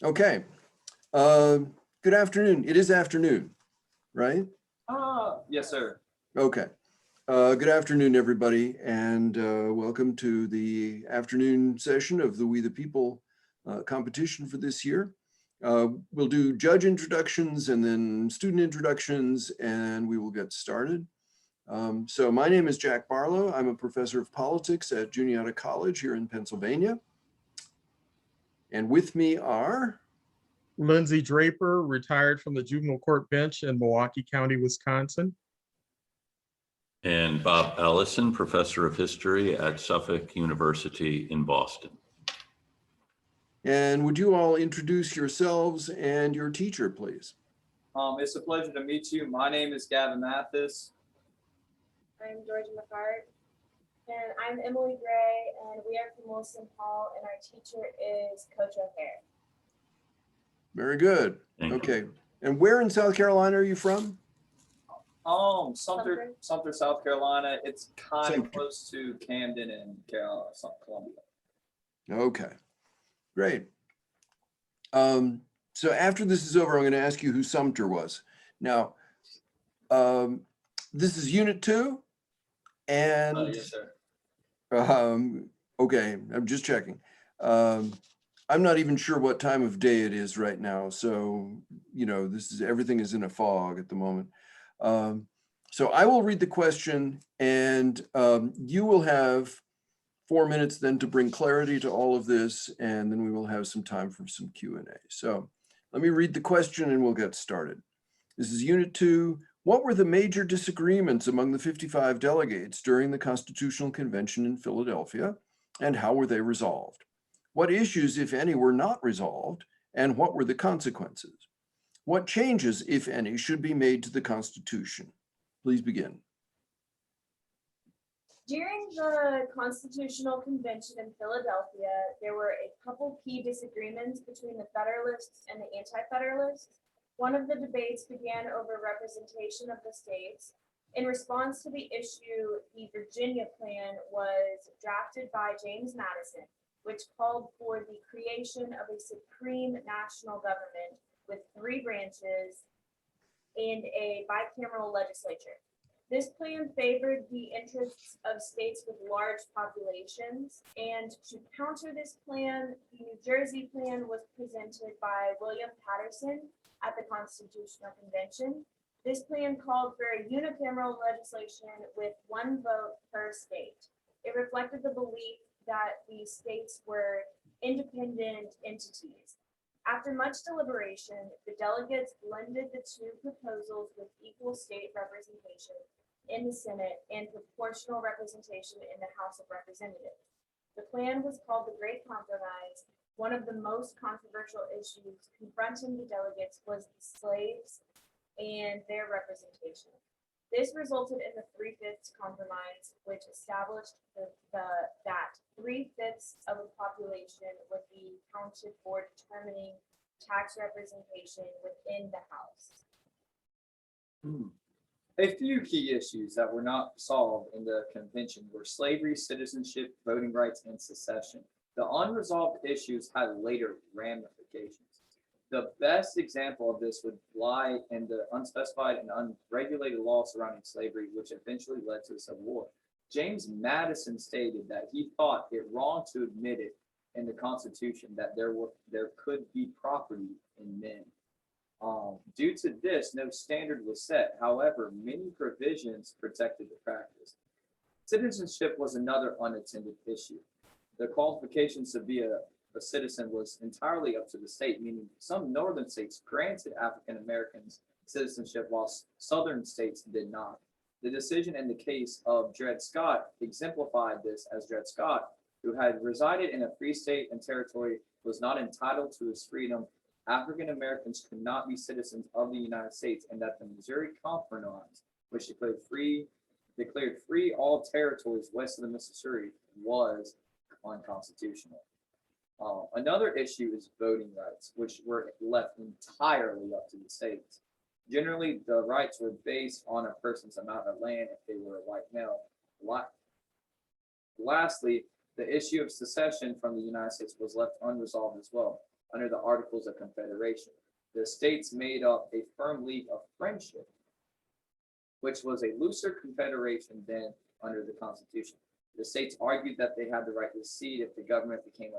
Okay. Good afternoon. It is afternoon, right? Yes, sir. Okay. Good afternoon, everybody, and welcome to the afternoon session of the We the People competition for this year. We'll do judge introductions and then student introductions, and we will get started. So my name is Jack Barlow. I'm a professor of politics at Juniata College here in Pennsylvania. And with me are Lindsay Draper, retired from the juvenile court bench in Milwaukee County, Wisconsin. And Bob Ellison, professor of history at Suffolk University in Boston. And would you all introduce yourselves and your teacher, please? It's a pleasure to meet you. My name is Gavin Mathis. I'm Georgia McCart. And I'm Emily Gray, and we are from Wilson Hall, and our teacher is Coach O'Hare. Very good. Okay. And where in South Carolina are you from? Sumter, South Carolina. It's kind Sumter. of close to Camden and Columbia. Okay, great. So after this is over, I'm going to ask you who Sumter was. Now, this is Unit 2, and Yes, sir. okay, I'm just checking. I'm not even sure what time of day it is right now, so you know, everything is in a fog at the moment. So I will read the question, and you will have 4 minutes then to bring clarity to all of this, and then we will have some time for some Q&A. So let me read the question and we'll get started. This is Unit 2. What were the major disagreements among the 55 delegates during the Constitutional Convention in Philadelphia, and how were they resolved? What issues, if any, were not resolved, and what were the consequences? What changes, if any, should be made to the Constitution? Please begin. During the Constitutional Convention in Philadelphia, there were a couple key disagreements between the Federalists and the Anti-Federalists. One of the debates began over representation of the states. In response to the issue, the Virginia Plan was drafted by James Madison, which called for the creation of a supreme national government with 3 branches and a bicameral legislature. This plan favored the interests of states with large populations, and to counter this plan, the New Jersey Plan was presented by William Patterson at the Constitutional Convention. This plan called for a unicameral legislation with 1 vote per state. It reflected the belief that the states were independent entities. After much deliberation, the delegates blended the 2 proposals with equal state representation in the Senate and proportional representation in the House of Representatives. The plan was called the Great Compromise. One of the most controversial issues confronting the delegates was the slaves and their representation. This resulted in the 3/5 compromise, which established that 3/5 of a population would be counted for determining tax representation within the House. A few key issues that were not solved in the convention were slavery, citizenship, voting rights, and secession. The unresolved issues had later ramifications. The best example of this would lie in the unspecified and unregulated law surrounding slavery, which eventually led to the Civil War. James Madison stated that he thought it wrong to admit it in the Constitution that there could be property in men. Due to this, no standard was set. However, many provisions protected the practice. Citizenship was another unattended issue. The qualifications to be a citizen was entirely up to the state, meaning some northern states granted African Americans citizenship while southern states did not. The decision in the case of Dred Scott exemplified this, as Dred Scott, who had resided in a free state and territory, was not entitled to his freedom. African Americans could not be citizens of the United States, and that the Missouri Compromise, which declared free all territories west of the Mississippi, was unconstitutional. Another issue is voting rights, which were left entirely up to the states. Generally, the rights were based on a person's amount of land if they were a white male. Lastly, the issue of secession from the United States was left unresolved as well. under the Articles of Confederation. The states made up a firm league of friendship, which was a looser confederation than under the Constitution. The states argued that they had the right to secede if the government became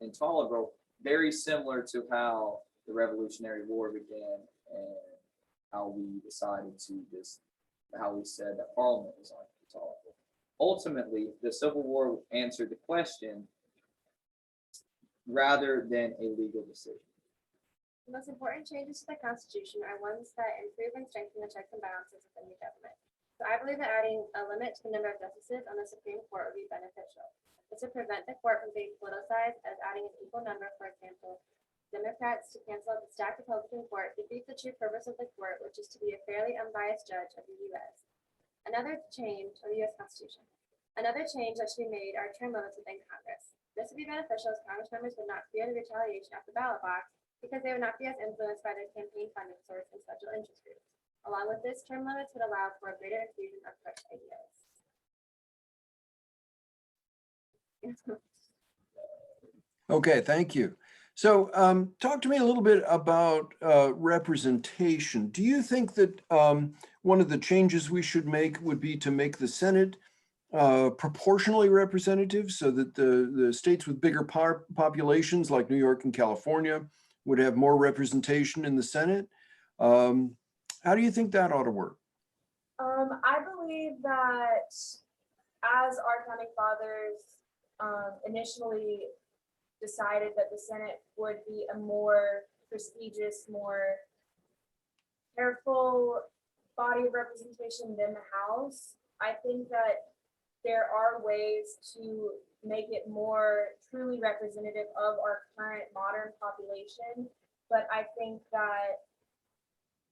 intolerable, very similar to how the Revolutionary War began and how we decided to how we said that Parliament was intolerable. Ultimately, the Civil War answered the question rather than a legal decision. The most important changes to the Constitution are ones that improve and strengthen the checks and balances within the government. So I believe that adding a limit to the number of justices on the Supreme Court would be beneficial. This would prevent the court from being politicized, as adding an equal number, for example, Democrats to cancel the stacked Republican court defeats the true purpose of the court, which is to be a fairly unbiased judge of the U.S. Another change, or the U.S. Constitution. Another change that should be made are term limits within Congress. This would be beneficial as Congress members would not fear the retaliation at the ballot box because they would not be as influenced by their campaign funding source and special interest groups. Along with this, term limits would allow for a greater infusion of fresh ideas. Okay, thank you. So talk to me a little bit about representation. Do you think that one of the changes we should make would be to make the Senate proportionally representative so that the states with bigger populations like New York and California would have more representation in the Senate? How do you think that ought to work? I believe that as our founding fathers initially decided that the Senate would be a more prestigious, more careful body of representation than the House, I think that there are ways to make it more truly representative of our current modern population. But I think that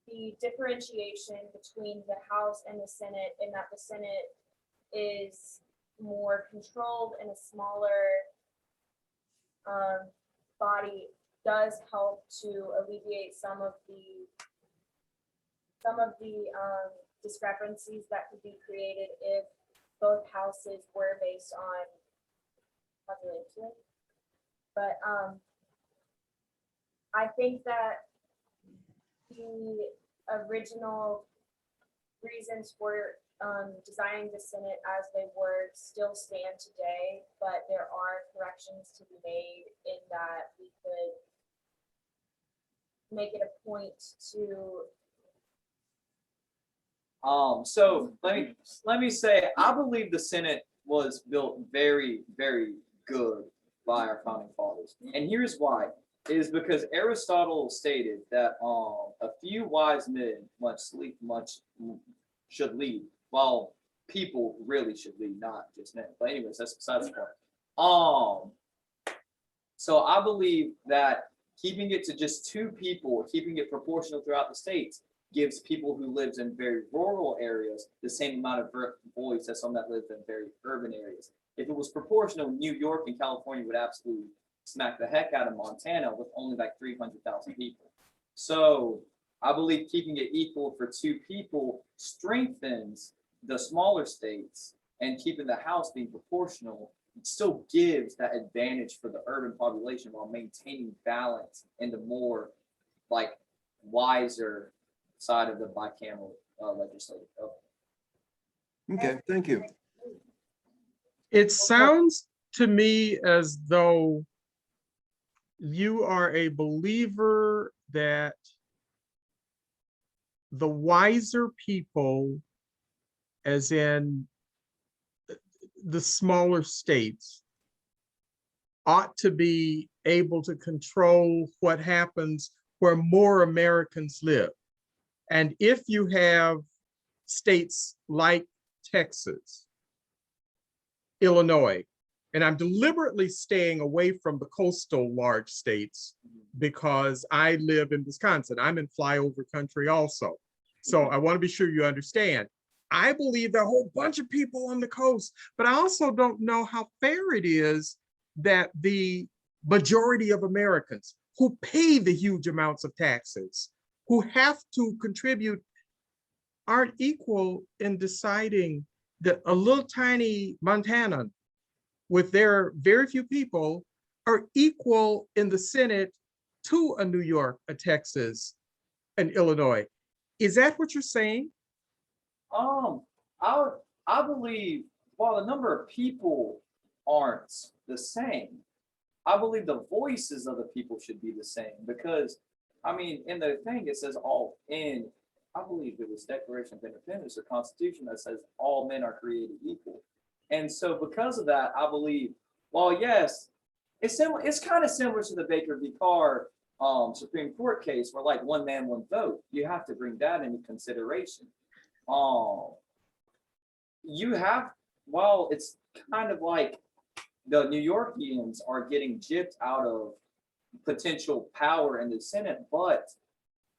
the differentiation between the House and the Senate, in that the Senate is more controlled and a smaller body, does help to alleviate some of the discrepancies that could be created if both houses were based on population. But I think that the original reasons for designing the Senate as they were still stand today, but there are corrections to be made in that we could make it a point to. So let me say, I believe the Senate was built very, very good by our founding fathers, and here's why. It is because Aristotle stated that a few wise men much should lead, while people really should lead, not just men. But anyways, that's besides the point. So I believe that keeping it to just 2 people, keeping it proportional throughout the states, gives people who lives in very rural areas the same amount of voice as some that live in very urban areas. If it was proportional, New York and California would absolutely smack the heck out of Montana with only like 300,000 people. So I believe keeping it equal for 2 people strengthens the smaller states, and keeping the House being proportional still gives that advantage for the urban population while maintaining balance in the more like wiser side of the bicameral legislative. Okay, thank you. It sounds to me as though you are a believer that the wiser people, as in the smaller states, ought to be able to control what happens where more Americans live. And if you have states like Texas, Illinois, and I'm deliberately staying away from the coastal large states because I live in Wisconsin. I'm in flyover country also. So I want to be sure you understand. I believe there are a whole bunch of people on the coast, but I also don't know how fair it is that the majority of Americans who pay the huge amounts of taxes, who have to contribute, aren't equal in deciding that a little tiny Montana with their very few people are equal in the Senate to a New York, a Texas, an Illinois. Is that what you're saying? I I believe while the number of people aren't the same, I believe the voices of the people should be the same because, I mean, in the thing it says all in. I believe it was Declaration of Independence or Constitution that says all men are created equal, and so because of that, I believe. Well, yes, it's similar. It's kind of similar to the Baker v. Carr Supreme Court case where like one man, one vote. You have to bring that into consideration. You have, well, it's kind of like the New Yorkians are getting gypped out of potential power in the Senate, but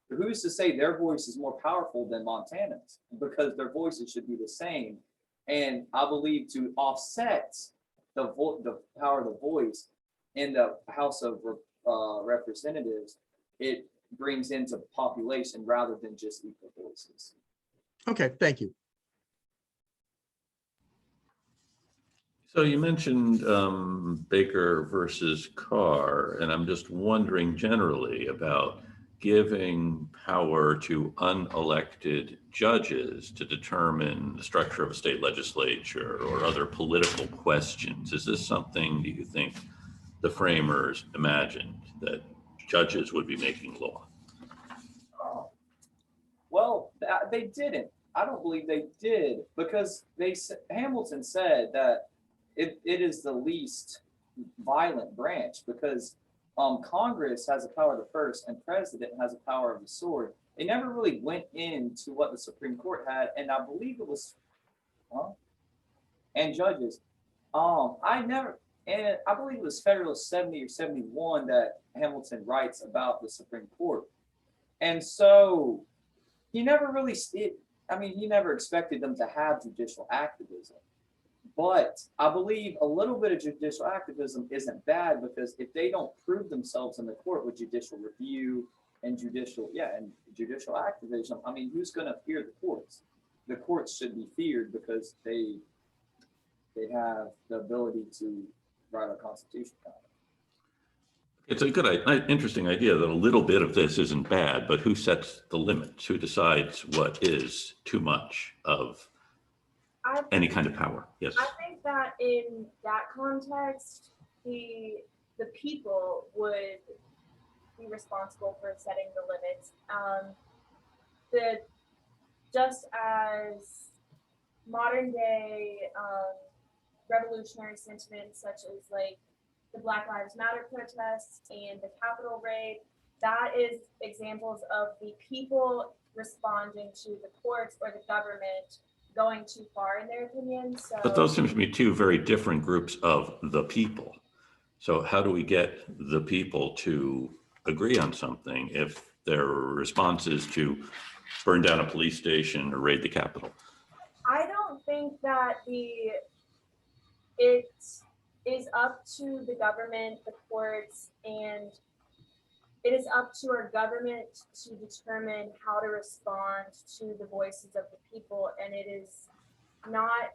who's to say their voice is more powerful than Montana's? Because their voices should be the same. And I believe to offset the power of the voice in the House of Representatives, it brings into population rather than just equal voices. Okay, thank you. So you mentioned Baker versus Carr, and I'm just wondering generally about giving power to unelected judges to determine the structure of a state legislature or other political questions. Is this something, do you think, the framers imagined that judges would be making law? Well, they didn't. I don't believe they did because Hamilton said that it is the least violent branch because Congress has the power of the purse and president has the power of the sword. They never really went into what the Supreme Court had, and I believe it was, and judges. I believe it was Federalist 70 or 71 that Hamilton writes about the Supreme Court, and so he never really. He never expected them to have judicial activism. But I believe a little bit of judicial activism isn't bad because if they don't prove themselves in the court with judicial review and judicial activism, I mean, who's going to fear the courts? The courts should be feared because they have the ability to write a constitution. It's a good, interesting idea that a little bit of this isn't bad, but who sets the limits? Who decides what is too much of any kind of power? Yes. I think that in that context, the people would be responsible for setting the limits. Just as modern day revolutionary sentiments such as like the Black Lives Matter protests and the Capitol raid, that is examples of the people responding to the courts or the government going too far in their opinion. So, but those seem to be two very different groups of the people. So how do we get the people to agree on something if their response is to burn down a police station or raid the Capitol? I don't think that it is up to the government, the courts, and it is up to our government to determine how to respond to the voices of the people. And it is not,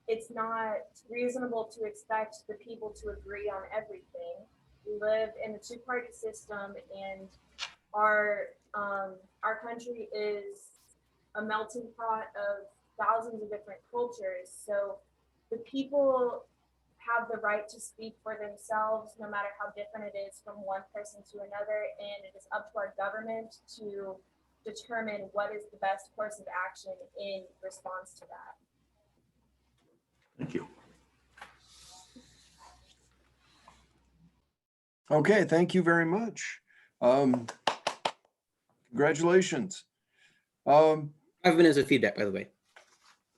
it's not reasonable to expect the people to agree on everything. We live in a two-party system, and our country is a melting pot of thousands of different cultures. So the people have the right to speak for themselves, no matter how different it is from one person to another. And it is up to our government to determine what is the best course of action in response to that. Thank you. Okay, thank you very much. Congratulations. 5 minutes of feedback, by the way.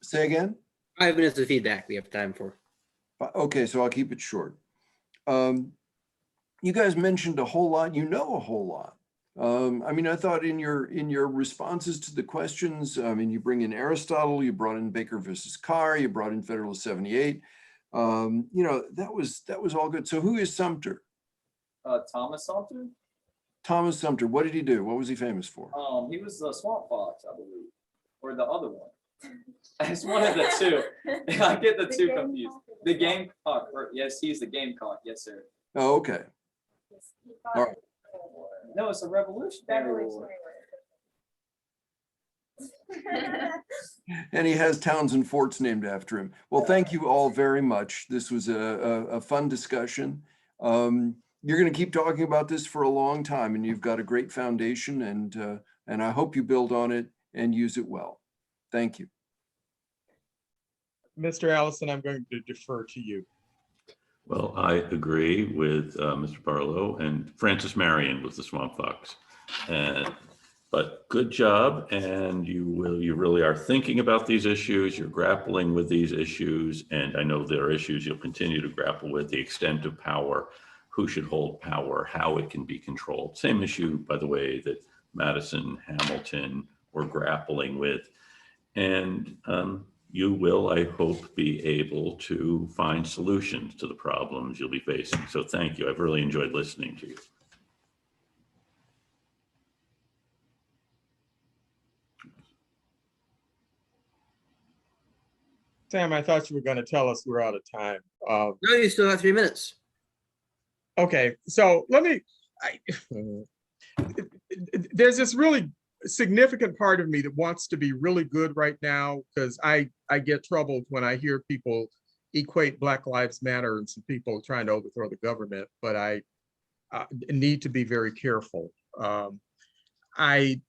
Say again? 5 minutes of feedback we have time for. Okay, so I'll keep it short. You guys mentioned a whole lot. You know a whole lot. I mean, I thought in your responses to the questions, I mean, you bring in Aristotle, you brought in Baker versus Carr, you brought in Federalist 78. You know, that was all good. So who is Sumter? Thomas Sumter? Thomas Sumter. What did he do? What was he famous for? He was the swamp fox, I believe, or the other one. It's one of the two. I get the two confused. The Gamecock. Yes, he's the Gamecock. Yes, sir. Oh, okay. All right. No, it's a revolutionary war. And he has towns and forts named after him. Well, thank you all very much. This was a fun discussion. You're going to keep talking about this for a long time, and you've got a great foundation, and I hope you build on it and use it well. Thank you. Mr. Allison, I'm going to defer to you. Well, I agree with Mr. Barlow, and Francis Marion was the Swamp Fox. But good job, and you really are thinking about these issues. You're grappling with these issues, and I know there are issues you'll continue to grapple with: the extent of power, who should hold power, how it can be controlled. Same issue, by the way, that Madison, Hamilton were grappling with, and you will, I hope, be able to find solutions to the problems you'll be facing. So thank you. I've really enjoyed listening to you. Sam, I thought you were going to tell us we're out of time. No, you still have 3 minutes. Okay, so there's this really significant part of me that wants to be really good right now, because I get troubled when I hear people equate Black Lives Matter and some people trying to overthrow the government, but I need to be very careful. I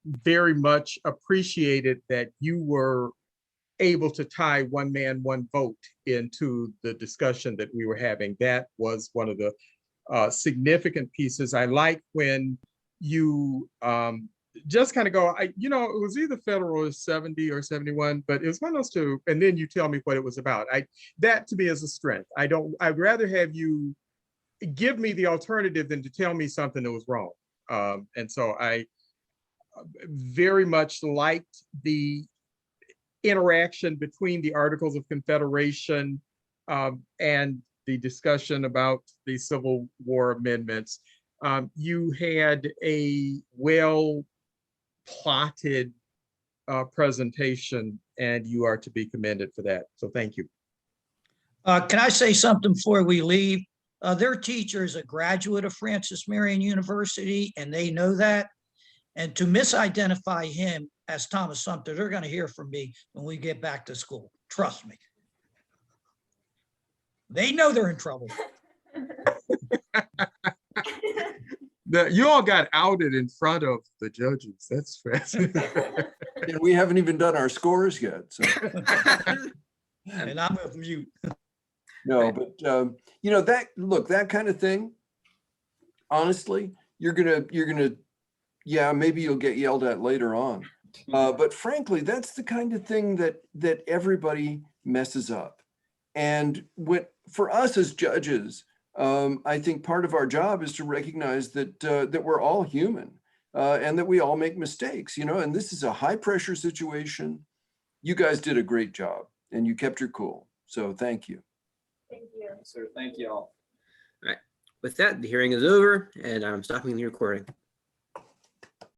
very much appreciated that you were able to tie one man, one vote into the discussion that we were having. That was one of the significant pieces. I like when you just kind of go, it was either Federalist 70 or 71, but it was one of those two, and then you tell me what it was about. That to me is a strength. I'd rather have you give me the alternative than to tell me something that was wrong. And so I very much liked the interaction between the Articles of Confederation and the discussion about the Civil War amendments. You had a well-plotted presentation, and you are to be commended for that. So thank you. Can I say something before we leave? Their teacher is a graduate of Francis Marion University, and they know that. And to misidentify him as Thomas Sumter, they're going to hear from me when we get back to school. Trust me. They know they're in trouble. You all got outed in front of the judges. That's fascinating. And we haven't even done our scores yet. So. And I'm with mute. No, but that kind of thing, honestly, you're gonna, yeah, maybe you'll get yelled at later on. But frankly, that's the kind of thing that everybody messes up. And for us as judges, I think part of our job is to recognize that we're all human and that we all make mistakes, and this is a high pressure situation. You guys did a great job and you kept your cool. So thank you. Thank you. Sir, thank you all. All right. With that, the hearing is over, and I'm stopping the recording.